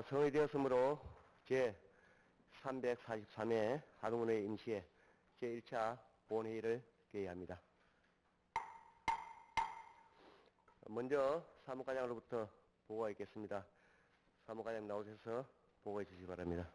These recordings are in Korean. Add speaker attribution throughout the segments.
Speaker 1: 성의되었으므로 제343회 하동군의 임시회 제1차 본회의를 개의합니다. 먼저 사무과장으로부터 보고가 있겠습니다. 사무과장 나오셔서 보고해 주시기 바랍니다.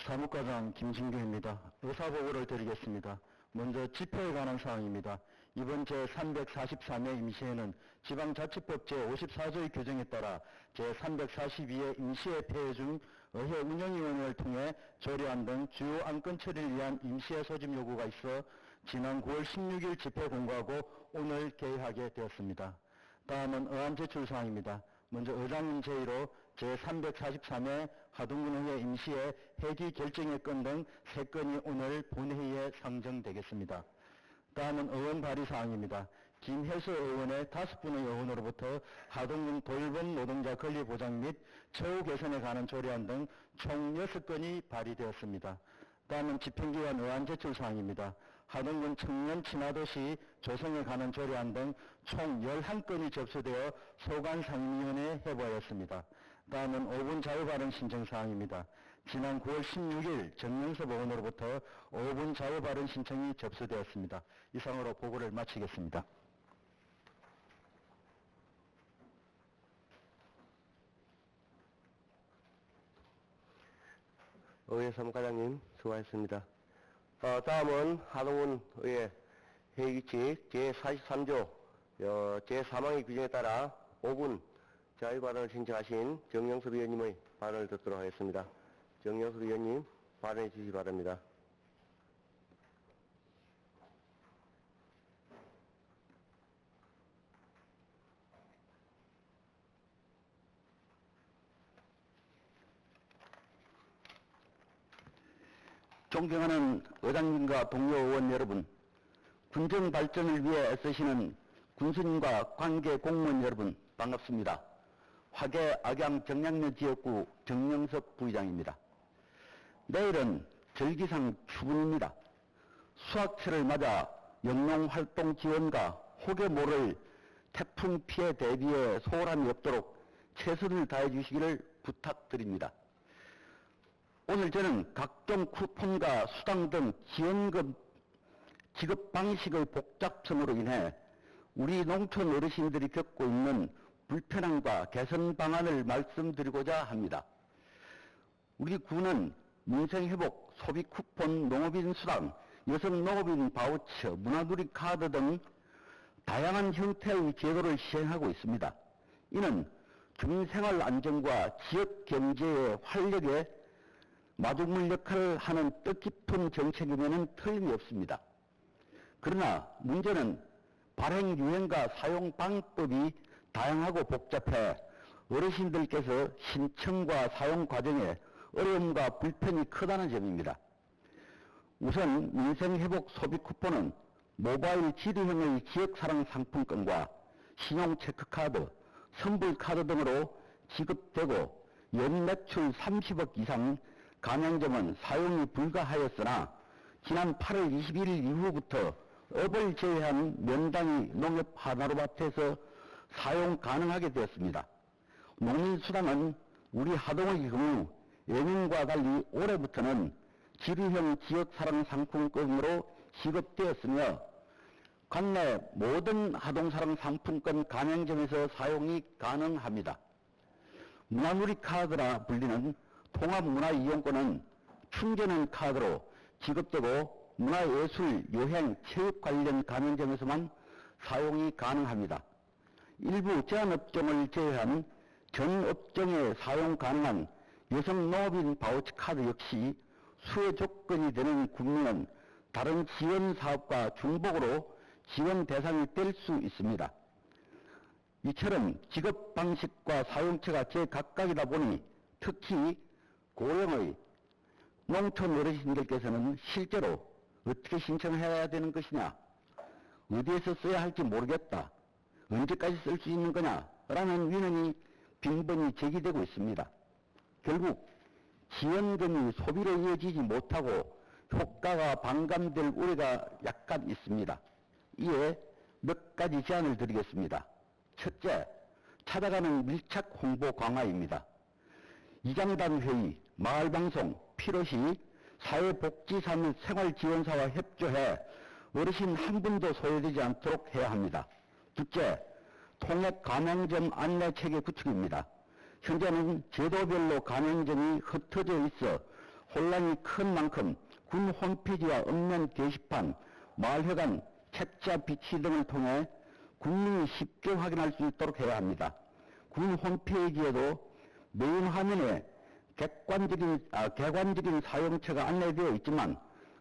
Speaker 2: 사무과장 김진규입니다. 의사보고를 드리겠습니다. 먼저 집회에 관한 사항입니다. 이번 제343회 임시회는 지방자치법 제54조의 규정에 따라 제342회 임시회 폐회 중 의회 운영위원회를 통해 조례안 등 주요 안건 처리를 위한 임시회 소집 요구가 있어 지난 9월 16일 집회 공고하고 오늘 개의하게 되었습니다. 다음은 의안 제출 사항입니다. 먼저 의장님 제의로 제343회 하동군의회 임시회 회기 결정의 건 등 3건이 오늘 본회의에 상정되겠습니다. 다음은 의원 발의 사항입니다. 김혜수 의원의 5분의 의원으로부터 하동군 돌봄 노동자 권리 보장 및 처우 개선에 관한 조례안 등 총 6건이 발의되었습니다. 다음은 집행기관 의안 제출 사항입니다. 하동군 청년 친화도시 조성에 관한 조례안 등 총 11건이 접수되어 소관상임위원회에 회부하였습니다. 다음은 5분 자유발언 신청 사항입니다. 지난 9월 16일 정영섭 의원으로부터 5분 자유발언 신청이 접수되었습니다. 이상으로 보고를 마치겠습니다.
Speaker 1: 의회 사무과장님 수고하셨습니다. 다음은 하동군의회 회의규칙 제43조 제3항의 규정에 따라 5분 자유발언을 신청하신 정영섭 의원님의 발언을 듣도록 하겠습니다. 정영섭 의원님 발언해 주시기 바랍니다.
Speaker 2: 존경하는 의장님과 동료 의원 여러분, 군정 발전을 위해 애쓰시는 군수님과 관계 공무원 여러분 반갑습니다. 화계 악양 정량면 지역구 정영섭 부의장입니다. 내일은 절기상 추분입니다. 수학철을 맞아 영농활동 지원과 혹여 모를 태풍 피해 대비에 소홀함이 없도록 최선을 다해 주시기를 부탁드립니다. 오늘 저는 각종 쿠폰과 수당 등 지원금 지급 방식의 복잡성으로 인해 우리 농촌 어르신들이 겪고 있는 불편함과 개선 방안을 말씀드리고자 합니다. 우리 군은 민생회복, 소비쿠폰, 농업인 수당, 여성 농업인 바우처, 문화누리 카드 등 다양한 형태의 제도를 시행하고 있습니다. 이는 주민생활 안정과 지역 경제의 활력에 마중물 역할을 하는 뜻깊은 정책이면은 틀림이 없습니다. 그러나 문제는 발행 유형과 사용 방법이 다양하고 복잡해 어르신들께서 신청과 사용 과정에 어려움과 불편이 크다는 점입니다. 우선 민생회복 소비쿠폰은 모바일 지리형의 지역사랑 상품권과 신용체크카드, 선불카드 등으로 지급되고 연매출 30억 이상 가맹점은 사용이 불가하였으나 지난 8월 21일 이후부터 업을 제외한 면당이 농협 하나로마트에서 사용 가능하게 되었습니다. 농민수당은 우리 하동의 경우 예년과 달리 올해부터는 지리형 지역사랑 상품권으로 지급되었으며 관내 모든 하동사랑 상품권 가맹점에서 사용이 가능합니다. 문화누리 카드라 불리는 통합문화이용권은 충전은 카드로 지급되고 문화예술, 여행, 체육 관련 가맹점에서만 사용이 가능합니다. 일부 제한업종을 제외한 전 업종에 사용 가능한 여성농업인 바우처 카드 역시 수혜 조건이 되는 국민은 다른 지원 사업과 중복으로 지원 대상이 될 수 있습니다. 이처럼 지급 방식과 사용처가 제각각이다 보니 특히 고령의 농촌 어르신들께서는 실제로 어떻게 신청해야 되는 것이냐, 어디에서 써야 할지 모르겠다, 언제까지 쓸 수 있는 거냐라는 위원이 빈번히 제기되고 있습니다. 결국 지원금이 소비로 이어지지 못하고 효과가 반감될 우려가 약간 있습니다. 이에 몇 가지 제안을 드리겠습니다. 첫째, 찾아가는 밀착 홍보 강화입니다. 이장단 회의, 마을방송, 필요시, 사회복지사 및 생활지원사와 협조해 어르신 한 분도 소외되지 않도록 해야 합니다. 둘째, 통역 가맹점 안내 체계 구축입니다. 현재는 제도별로 가맹점이 흩어져 있어 혼란이 큰 만큼 군 홈페이지와 읍면 게시판, 마을회관, 책자 비치 등을 통해 국민이 쉽게 확인할 수 있도록 해야 합니다. 군 홈페이지에도 메인 화면에 객관적인 사용처가 안내되어 있지만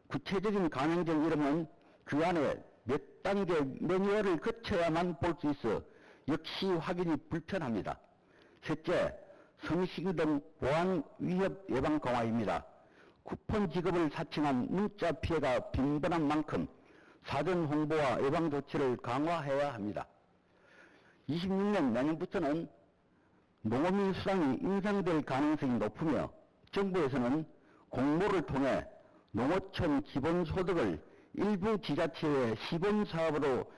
Speaker 2: 구체적인 가맹점 이름은 그 안에 몇 단계 매뉴얼을 거쳐야만 볼 수 있어 역시 확인이 불편합니다. 셋째, 성시기 등 보안 위협 예방 강화입니다. 쿠폰 지급을 사칭한 문자 피해가 빈번한 만큼 사전 홍보와 예방 조치를 강화해야 합니다. 26년 내년부터는 농어민 수당이 인상될 가능성이 높으며 정부에서는 공모를 통해 농어촌 기본소득을 일부 지자체의 시범사업으로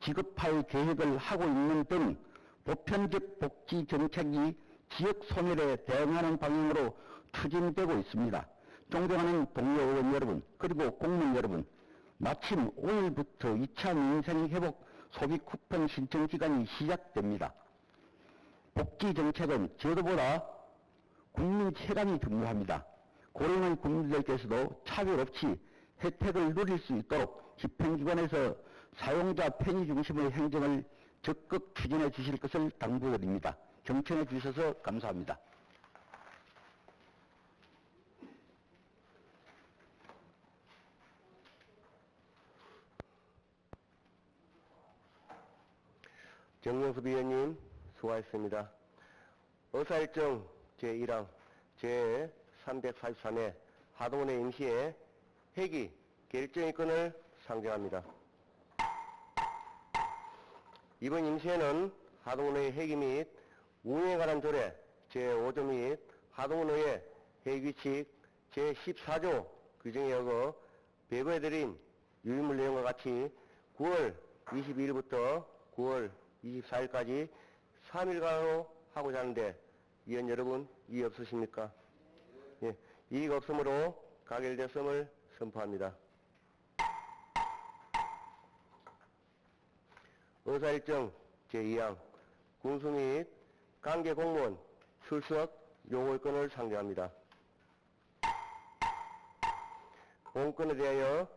Speaker 2: 지급할 계획을 하고 있는 등 보편적 복지 정책이 지역 소멸에 대응하는 방향으로 추진되고 있습니다. 존경하는 동료 의원 여러분, 그리고 공무원 여러분, 마침 오늘부터 2차 민생회복 소비 쿠폰 신청 기간이 시작됩니다. 복지 정책은 제도보다 국민 체감이 중요합니다. 고령의 국민들께서도 차별 없이 혜택을 누릴 수 있도록 집행기관에서 사용자 편의 중심의 행정을 적극 추진해 주실 것을 당부드립니다. 경청해 주셔서 감사합니다.
Speaker 1: 정영섭 위원님 수고하셨습니다. 의사일정 제1항 제343회 하동원의 임시회 회기 결정의건을 상정합니다. 이번 임시회는 하동원의 회기 및 운영에 관한 조례 제5조 및 하동원의 회기규칙 제14조 규정에 어거 배부해드린 유인물 내용과 같이 9월 22일부터 9월 24일까지 3일간으로 하고자 하는데 위원 여러분 이의 없으십니까? 예, 이의가 없으므로 가결되었음을 선포합니다. 의사일정 제2항 군수 및 관계 공무원 출석 요구권을 상정합니다. 본건에 대하여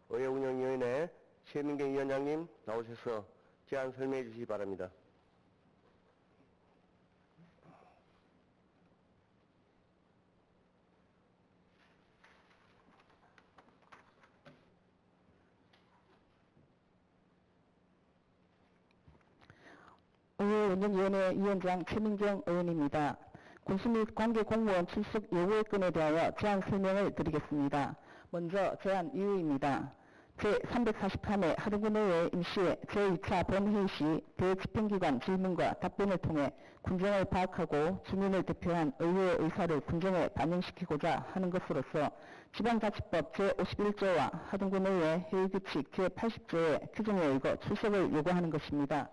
Speaker 1: 의회운영위원회 최민경 위원장님 나오셔서 제안 설명해 주시기 바랍니다.
Speaker 3: 의회운영위원회 위원장 최민경 의원입니다. 군수 및 관계 공무원 출석 요구의 건에 대하여 제안 설명을 드리겠습니다. 먼저 제안 이유입니다. 제343회 하동군의회 임시회 제2차 본회의 시 대집행기관 질문과 답변을 통해 군정을 파악하고 주민을 대표한 의회의 의사를 군정에 반영시키고자 하는 것으로서 지방자치법 제51조와 하동군의회 회의규칙 제80조의 규정에 의거 출석을 요구하는 것입니다.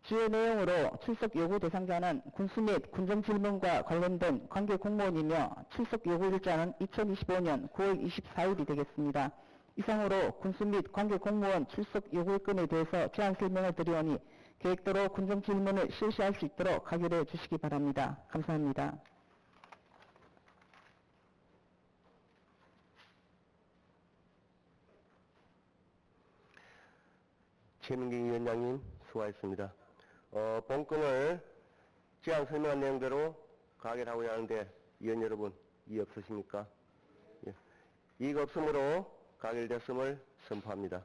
Speaker 3: 주요 내용으로 출석 요구 대상자는 군수 및 군정질문과 관련된 관계 공무원이며 출석 요구 일자는 2025년 9월 24일이 되겠습니다. 이상으로 군수 및 관계 공무원 출석 요구건에 대해서 제안 설명을 드리오니 계획대로 군정질문을 실시할 수 있도록 가결해 주시기 바랍니다. 감사합니다.
Speaker 1: 최민경 위원장님 수고하셨습니다. 본건을 제안 설명한 내용대로 가결하고자 하는데 위원 여러분 이의 없으십니까? 예. 이의가 없으므로 가결됐음을 선포합니다.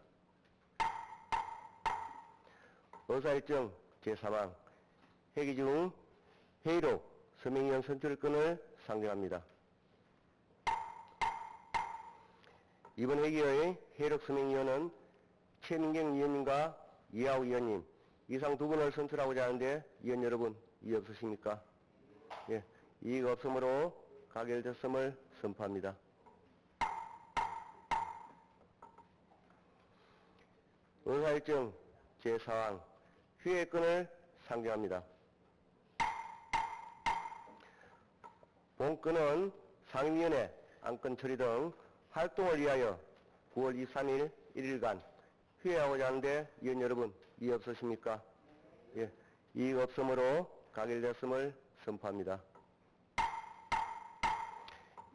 Speaker 1: 의사일정 제3항 회기 중 회의록 서명위원 선출건을 상정합니다. 이번 회기의 회의록 서명위원은 최민경 위원님과 이하우 위원님 이상 두 분을 선출하고자 하는데 위원 여러분 이의 없으십니까? 예, 이의가 없으므로 가결됐음을 선포합니다. 의사일정 제4항 휴회권을 상정합니다. 본건은 상임위원회 안건 처리 등 활동을 위하여 9월 23일 1일간 휴회하고자 하는데 위원 여러분 이의 없으십니까? 예, 이의 없음으로 가결됐음을 선포합니다.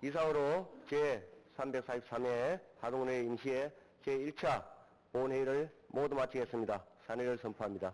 Speaker 1: 이상으로 제343회 하동훈회 임시회 제1차 본회의를 모두 마치겠습니다. 산회를 선포합니다.